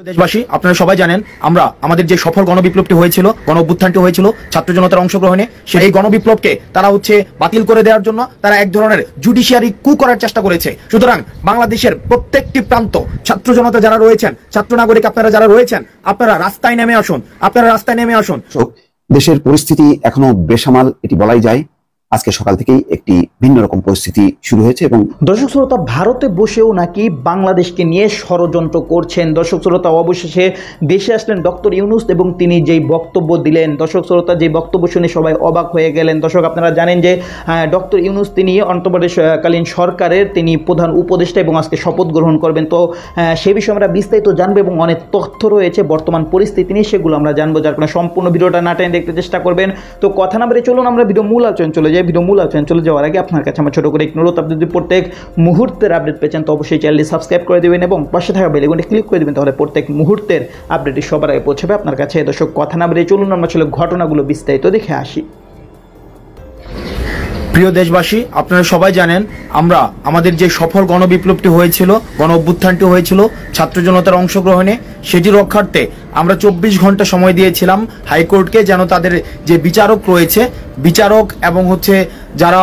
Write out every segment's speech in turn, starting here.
দেশবাসী আপনারা সবাই জানেন আমরা আমাদের যে সফল গণবিপ্লবটি হয়েছিল গণ অভ্যুত্থানটি হয়েছিল ছাত্র জনতার অংশগ্রহণে সেই গণবিপ্লবকে তারা বাতিল করে দেওয়ার জন্য তারা এক ধরনের জুডিশিয়ারি কু করার চেষ্টা করেছে। সুতরাং বাংলাদেশের প্রত্যেকটি প্রান্ত ছাত্র জনতা যারা রয়েছেন, ছাত্র নাগরিক আপনারা যারা রয়েছেন, আপনারা রাস্তায় নেমে আসুন, আপনারা রাস্তায় নেমে আসুন। দেশের পরিস্থিতি এখনো বেসামাল, এটি বলাই যায়। আজকে সকাল থেকেই একটি ভিন্ন রকম পরিস্থিতি শুরু হয়েছে এবং দর্শক শ্রোতা, ভারতে বসেও নাকি বাংলাদেশকে নিয়ে ষড়যন্ত্র করছেন। দর্শক শ্রোতা, অবশেষে দেশে আসলেন ডক্টর ইউনূস এবং তিনি যেই বক্তব্য দিলেন, দর্শক শ্রোতা, যে বক্তব্য শুনে সবাই অবাক হয়ে গেলেন। দর্শক, আপনারা জানেন যে ডক্টর ইউনূস তিনি অন্তর্বর্তীকালীন সরকারের তিনি প্রধান উপদেষ্টা এবং আজকে শপথ গ্রহণ করবেন। তো সে বিষয়ে আমরা বিস্তারিত জানবো এবং অনেক তথ্য রয়েছে বর্তমান পরিস্থিতি নিয়ে, সেগুলো আমরা জানবো। যার কারণে সম্পূর্ণ ভিডিওটা না টেনে দেখতে চেষ্টা করবেন। তো কথা না বলে চলুন আমরা ভিডিও মূল আলোচনা চলে যাই। ভিডিও মূল আলোচনা চলে যাওয়ার আগে আপনার কাছে আমার ছোট করে একটি অনুরোধ, আপনি যদি প্রত্যেক মুহূর্তের আপডেট পেয়েছেন তো অবশ্যই চ্যানেলটি সাবস্ক্রাইব করে দেবেন এবং পাশে থাকা বেল আইকনটি ক্লিক করে দেবেন, তাহলে প্রত্যেক মুহূর্তের আপডেটটি সবার আগে পৌঁছাবে আপনার কাছে। দর্শক, কথা না বলে চলুন আমরা আসলে ঘটনাগুলো বিস্তারিত দেখে আসি। প্রিয় দেশবাসী আপনারা সবাই জানেন আমরা আমাদের যে সফল গণবিপ্লবটি হয়েছিল গণ অভ্যুত্থানটি হয়েছিল ছাত্র জনতার অংশগ্রহণে, সেটি রক্ষার্থে আমরা 24 ঘন্টা সময় দিয়েছিলাম হাইকোর্টকে, যেন তাদের যে বিচারক রয়েছে, বিচারক এবং যারা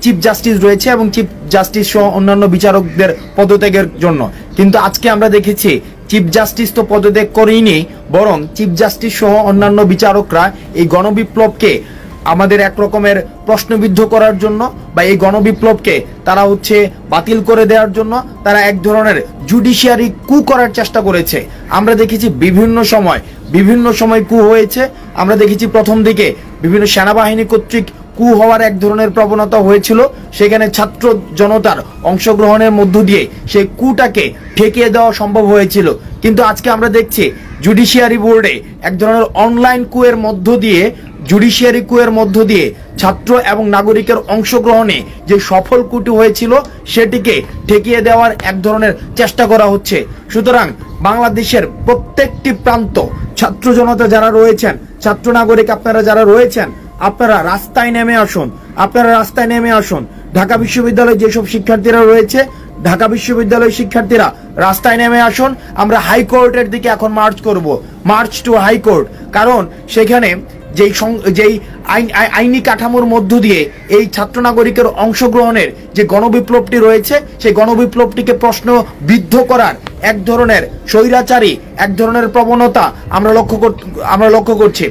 চিফ জাস্টিস রয়েছে এবং চিফ জাস্টিস সহ অন্যান্য বিচারকদের পদত্যাগের জন্য। কিন্তু আজকে আমরা দেখেছি চিফ জাস্টিস তো পদত্যাগ করেনি, বরং চিফ জাস্টিস সহ অন্যান্য বিচারকরা এই গণবিপ্লবকে আমাদের এক রকমের প্রশ্নবিদ্ধ করার জন্য বা এই গণবিপ্লবকে তারা বাতিল করে দেওয়ার জন্য তারা এক ধরনের জুডিশিয়ারি কু করার চেষ্টা করেছে। আমরা দেখেছি বিভিন্ন সময় কু হয়েছে। আমরা দেখেছি প্রথম দিকে বিভিন্ন সেনাবাহিনী কর্তৃক কু হওয়ার এক ধরনের প্রবণতা হয়েছিল, সেখানে ছাত্র জনতার অংশগ্রহণের মধ্য দিয়ে সেই কুটাকে ঠেকিয়ে দেওয়া সম্ভব হয়েছিল। কিন্তু আজকে আমরা দেখছি জুডিশিয়ারি বোর্ডে এক ধরনের অনলাইন কুয়ের মধ্য দিয়ে জুডিশিয়ারি কুয়ের মধ্য দিয়ে ছাত্র এবং নাগরিকের অংশগ্রহণে যে সফল কুটি হয়েছিল সেটিকে ঠেকিয়ে দেওয়ার এক ধরনের চেষ্টা করা হচ্ছে। সুতরাং বাংলাদেশের প্রত্যেকটি প্রান্ত ছাত্র জনতা যারা রয়েছেন, ছাত্র নাগরিক আপনারা যারা রয়েছেন, আপনারা রাস্তায় নেমে আসুন, আপনারা রাস্তায় নেমে আসুন। ঢাকা বিশ্ববিদ্যালয়ে যেসব শিক্ষার্থীরা রয়েছে, ঢাকা বিশ্ববিদ্যালয়ের শিক্ষার্থীরা রাস্তায় নেমে আসুন। আমরা হাইকোর্টের দিকে এখন মার্চ করব, মার্চ টু হাইকোর্ট। কারণ সেখানে যেই আইনি কাঠামোর মধ্য দিয়ে এই ছাত্র নাগরিকের অংশগ্রহণের যে গণবিপ্লবটি রয়েছে, সেই গণবিপ্লবটিকে প্রশ্নবিদ্ধ করার এক ধরনের স্বৈরাচারী এক ধরনের প্রবণতা আমরা লক্ষ্য করছি।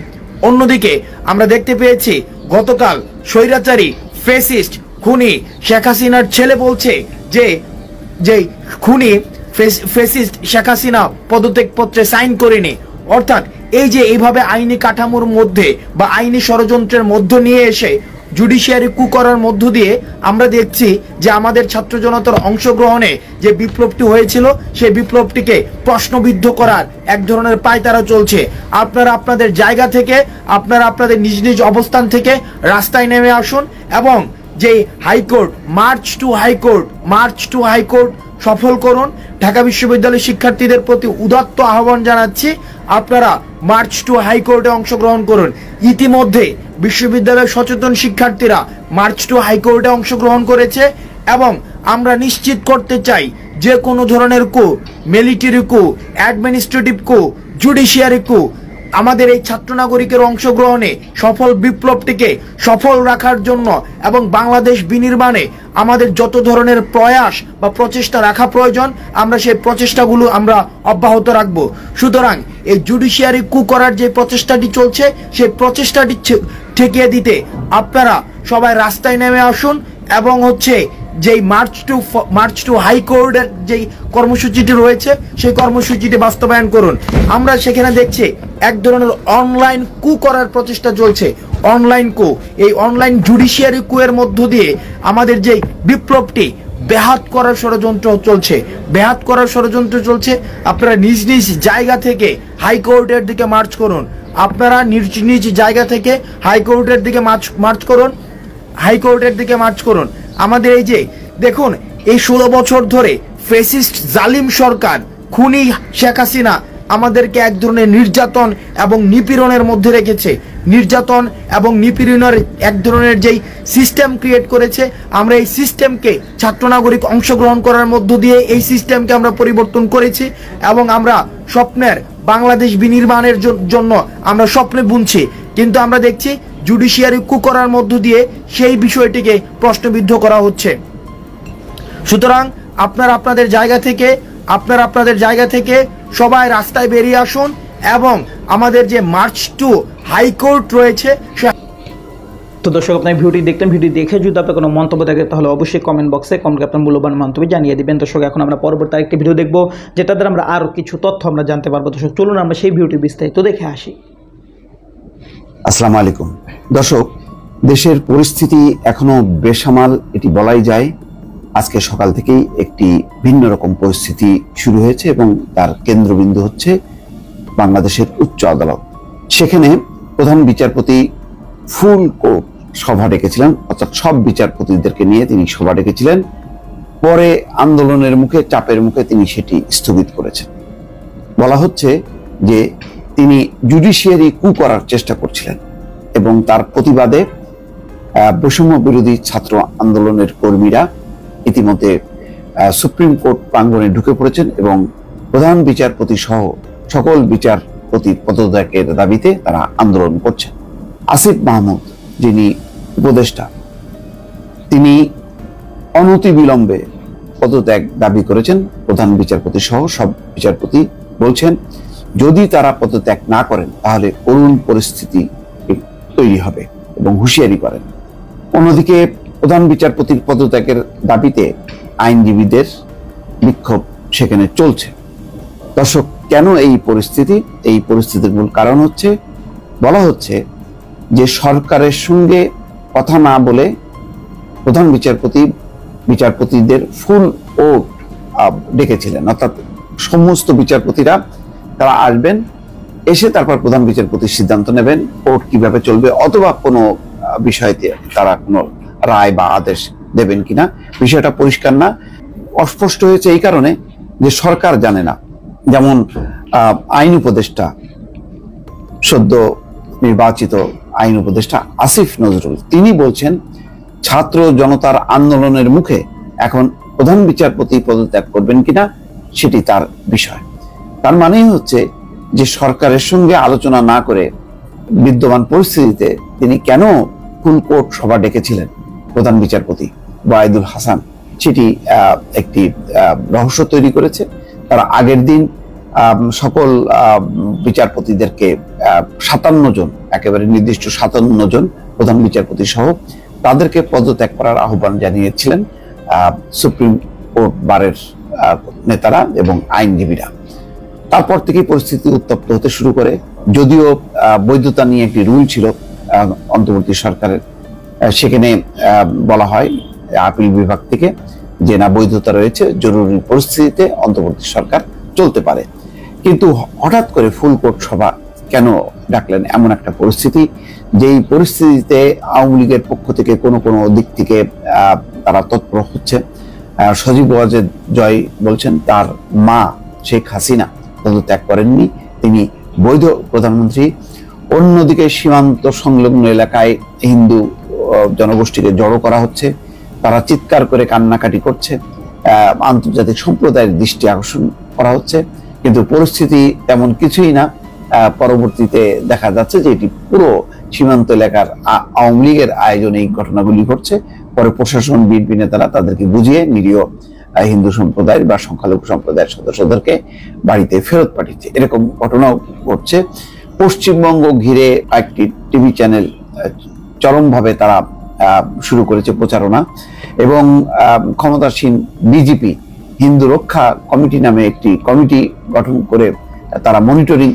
অন্যদিকে আমরা দেখতে পেয়েছি গতকাল স্বৈরাচারী ফেসিস্ট খুনি শেখ হাসিনার ছেলে বলছে যে খুনি ফেসিস্ট শেখ হাসিনা পদত্যাগ পত্রে সাইন করেনি। অর্থাৎ এইভাবে আইনি কাঠামোর মধ্যে বা আইনি ষড়যন্ত্রের মধ্য নিয়ে এসে জুডিশিয়ারি কু করার মধ্য দিয়ে আমরা দেখছি যে আমাদের ছাত্র জনতার অংশগ্রহণে যে বিপ্লবটি হয়েছিল সেই বিপ্লবটিকে প্রশ্নবিদ্ধ করার এক ধরনের পায়তারা চলছে। আপনারা আপনাদের জায়গা থেকে, আপনারা আপনাদের নিজ নিজ অবস্থান থেকে রাস্তায় নেমে আসুন এবং যে হাইকোর্ট মার্চ টু হাইকোর্ট সফল করুন। ঢাকা বিশ্ববিদ্যালয়ের শিক্ষার্থীদের প্রতি উদাত্ত আহ্বান জানাচ্ছি, আপনারা মার্চ টু হাইকোর্টে অংশগ্রহণ করুন। ইতিমধ্যে বিশ্ববিদ্যালয়ের সচেতন শিক্ষার্থীরা মার্চ টু হাইকোর্টে অংশগ্রহণ করেছে এবং আমরা নিশ্চিত করতে চাই যে কোনো ধরনের কু, মিলিটারি কু, অ্যাডমিনিস্ট্রেটিভ কু, জুডিশিয়ারি কু, আমাদের এই ছাত্র নাগরিকের অংশগ্রহণে সফল বিপ্লবটিকে সফল রাখার জন্য এবং বাংলাদেশ বিনির্মাণে আমাদের যত ধরনের প্রয়াস বা প্রচেষ্টা রাখা প্রয়োজন, আমরা সেই প্রচেষ্টাগুলো আমরা অব্যাহত রাখব। সুতরাং এই জুডিশিয়ারি কু করার যে প্রচেষ্টাটি চলছে, সেই প্রচেষ্টাটি ঠেকিয়ে দিতে আপনারা সবাই রাস্তায় নেমে আসুন এবং যেই মার্চ টু হাইকোর্টের যেই কর্মসূচিটি রয়েছে সেই কর্মসূচিটি বাস্তবায়ন করুন। আমরা সেখানে দেখছি এক ধরনের অনলাইন কু করার প্রচেষ্টা চলছে, অনলাইন কু। এই অনলাইন জুডিশিয়ারি কুয়ের মধ্য দিয়ে আমাদের যেই বিপ্লবটি ব্যাহত করার ষড়যন্ত্র চলছে। আপনারা নিজ নিজ জায়গা থেকে হাইকোর্টের দিকে মার্চ করুন, আপনারা নিজ নিজ জায়গা থেকে হাইকোর্টের দিকে মার্চ করুন। আমাদের দেখুন, এই 16 বছর ধরে ফেসিস্ট জালিম সরকার খুনি শেখ হাসিনা আমাদেরকে এক ধরনের নির্যাতন এবং নিপীড়নের মধ্যে রেখেছে। নির্যাতন এবং নিপীড়নের এক ধরনের যেই সিস্টেম ক্রিয়েট করেছে, আমরা এই সিস্টেমকে ছাত্র নাগরিক অংশগ্রহণ করার মধ্য দিয়ে এই সিস্টেমকে আমরা পরিবর্তন করেছি এবং আমরা স্বপ্নের বাংলাদেশ বিনির্মাণের জন্য আমরা স্বপ্নে বুনছি। কিন্তু আমরা দেখছি জুডিশিয়ারি কু করার মধ্য দিয়ে সেই বিষয়টিকে প্রশ্নবিদ্ধ করা হচ্ছে। সুতরাং আপনাদের জায়গা থেকে সবাই রাস্তায় বেরিয়ে আসুন এবং আমাদের যে মার্চ টু হাইকোর্ট রয়েছে। তো দর্শক, আপনার ভিডিওটি দেখতেন, ভিডিও দেখে যদি আপনার কোনো মন্তব্য থাকে তাহলে অবশ্যই কমেন্ট বক্সে আপনার মূল্যবান মন্তব্য জানিয়ে দিবেন। দর্শক, এখন আমরা পরবর্তী আরেকটি ভিডিও দেখবো, যেটা দ্বারা আমরা আরও কিছু তথ্য আমরা জানতে পারবো। দর্শক, চলুন আমরা সেই ভিডিওটি বিস্তারিত দেখে আসি। আসসালামু আলাইকুম দর্শক, দেশের পরিস্থিতি এখনো বেসামাল এটি বলাই যায়। আজকে সকাল থেকেই একটি ভিন্ন রকম পরিস্থিতি শুরু হয়েছে এবং তার কেন্দ্রবিন্দু হচ্ছে বাংলাদেশের উচ্চ আদালত। সেখানে প্রধান বিচারপতি ফুল কোর্ট সভা ডেকেছিলেন, অর্থাৎ সব বিচারপতিদেরকে নিয়ে তিনি সভা ডেকেছিলেন। পরে আন্দোলনের মুখে, চাপের মুখে তিনি সেটি স্থগিত করেছেন। বলা হচ্ছে যে তিনি জুডিশিয়ারি কু করার চেষ্টা করছিলেন এবং তার প্রতিবাদে বৈষম্য বিরোধী ছাত্র আন্দোলনের কর্মীরা ইতিমধ্যে সুপ্রিম কোর্ট প্রাঙ্গণে ঢুকে পড়েছেন এবং প্রধান বিচারপতি সহ সকল বিচারপতির পদত্যাগের দাবিতে তারা আন্দোলন করছেন। আসিফ মাহমুদ, যিনি উপদেষ্টা, তিনি অনতিবিলম্বে পদত্যাগ দাবি করেছেন। প্রধান বিচারপতি সহ সব বিচারপতি বলছেন যদি তারা পদত্যাগ না করেন তাহলে করুণ পরিস্থিতি তৈরি হবে এবং হুঁশিয়ারি করেন। অন্যদিকে প্রধান বিচারপতির পদত্যাগের দাবিতে আইনজীবীদের বিক্ষোভ সেখানে চলছে। দর্শক, কেন এই পরিস্থিতি? এই পরিস্থিতির মূল কারণ হচ্ছে, বলা হচ্ছে যে সরকারের সঙ্গে কথা না বলে প্রধান বিচারপতিদের ফুল কোর্ট ডেকেছিলেন, অর্থাৎ সমস্ত বিচারপতিরা তারা আসবেন, এসে তারপর প্রধান বিচারপতির সিদ্ধান্ত নেবেন কোর্ট কিভাবে চলবে, অথবা কোনো বিষয়তে তারা কোনো রায় বা আদেশ দেবেন কিনা। বিষয়টা পরিষ্কার না, অস্পষ্ট হয়েছে এই কারণে যে সরকার জানে না। যেমন আইন উপদেষ্টা, সদ্য নির্বাচিত আইন উপদেষ্টা আসিফ নজরুল, তিনি বলছেন ছাত্র জনতার আন্দোলনের মুখে এখন প্রধান বিচারপতি পদত্যাগ করবেন কিনা সেটি তার বিষয়। তার মানেই হচ্ছে যে সরকারের সঙ্গে আলোচনা না করে বিদ্যমান পরিস্থিতিতে তিনি কেন ফুল কোর্ট সভা ডেকেছিলেন প্রধান বিচারপতি ওয়াহিদুল হাসান, সেটি একটি রহস্য তৈরি করেছে। তারা আগের দিন সকল বিচারপতিদেরকে 57 জন, একেবারে নির্দিষ্ট 57 জন প্রধান বিচারপতি সহ তাদেরকে পদত্যাগ করার আহ্বান জানিয়েছিলেন সুপ্রিম কোর্ট বারের নেতারা এবং আইনজীবীরা। তারপর থেকে পরিস্থিতি উত্তপ্ত হতে শুরু করে। যদিও বৈধতা নিয়ে একটি রুল ছিল অন্তর্বর্তী সরকারের, সেখানে বলা হয় আপিল বিভাগ থেকে যে না, বৈধতা রয়েছে, জরুরি পরিস্থিতিতে অন্তর্বর্তী সরকার চলতে পারে। কিন্তু হঠাৎ করে ফুল কোর্ট সভা কেন ডাকলেন? এমন একটা পরিস্থিতি, যেই পরিস্থিতিতে আওয়ামী লীগের পক্ষ থেকে কোনো কোনো দিক থেকে তারা তৎপর হচ্ছে। সজীব ওয়াজেদ জয় বলছেন তার মা শেখ হাসিনা পদত্যাগ করেননি, তিনি বৈধ প্রধানমন্ত্রী। অন্যদিকে সীমান্ত সংলগ্ন এলাকায় হিন্দু জনগোষ্ঠীকে জড়ো করা হচ্ছে, তারা চিৎকার করে কান্নাকাটি করছে, আন্তর্জাতিক সম্প্রদায়ের দৃষ্টি আকর্ষণ করা হচ্ছে, কিন্তু পরিস্থিতি তেমন কিছুই না। পরবর্তীতে দেখা যাচ্ছে যে এটি পুরো সীমান্ত এলাকার আওয়ামী লীগের আয়োজনে এই ঘটনাগুলি ঘটছে। পরে প্রশাসন, বিএনপি নেতারা তাদেরকে বুঝিয়ে নিরীহ হিন্দু সম্প্রদায়ের বা সংখ্যালঘু সম্প্রদায়ের সদস্যদেরকে বাড়িতে ফেরত পাঠিয়েছে। এরকম ঘটনাও ঘটছে। পশ্চিমবঙ্গ ঘিরে একটি টিভি চ্যানেল চরমভাবে তারা শুরু করেছে প্রচারণা, এবং ক্ষমতাসীন বিজেপি হিন্দু রক্ষা কমিটি নামে একটি কমিটি গঠন করে তারা মনিটরিং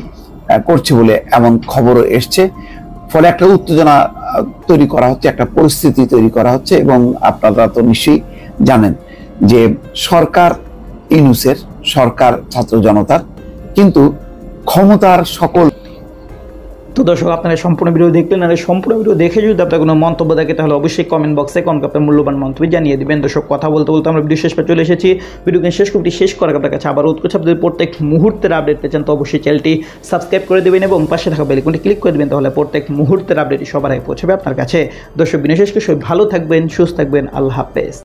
করছে বলে এমন খবরও এসছে। ফলে একটা উত্তেজনা তৈরি করা হচ্ছে, একটা পরিস্থিতি তৈরি করা হচ্ছে। এবং আপনারা তো নিশ্চয়ই জানেন যে সরকার ইউনূসের, সরকার ছাত্র জনতার, কিন্তু ক্ষমতার সকল। তো তো দর্শক, আপনারা সম্পূর্ণ ভিডিও দেখলেন, আর এই সম্পূর্ণ ভিডিও দেখে যদি আপনার কোনো মন্তব্য থাকে তাহলে অবশ্যই কমেন্ট বক্সে কমেন্ট আপনার মূল্যবান মন্তব্য জানিয়ে দিবেন। দর্শক, কথা বলতে বলতে আমরা ভিডিও শেষ পর্যন্ত চলে এসেছি। ভিডিওকে শেষ করার আপনার কাছে আবার অনুরোধ করছি, আপনাদের প্রত্যেক মুহূর্তের আপডেট পেয়েছেন তো অবশ্যই চ্যানেলটি সাবস্ক্রাইব করে দেবেন এবং পাশে থাকা বেল আইকনটি ক্লিক করে দেবেন, তাহলে প্রত্যেক মুহূর্তের আপডেটই সবার আগে পৌঁছাবে আপনার কাছে। দর্শক, বিশেষ করে সবাই ভালো থাকবেন, সুস্থ থাকবেন, আল্লাহ হাফেজ।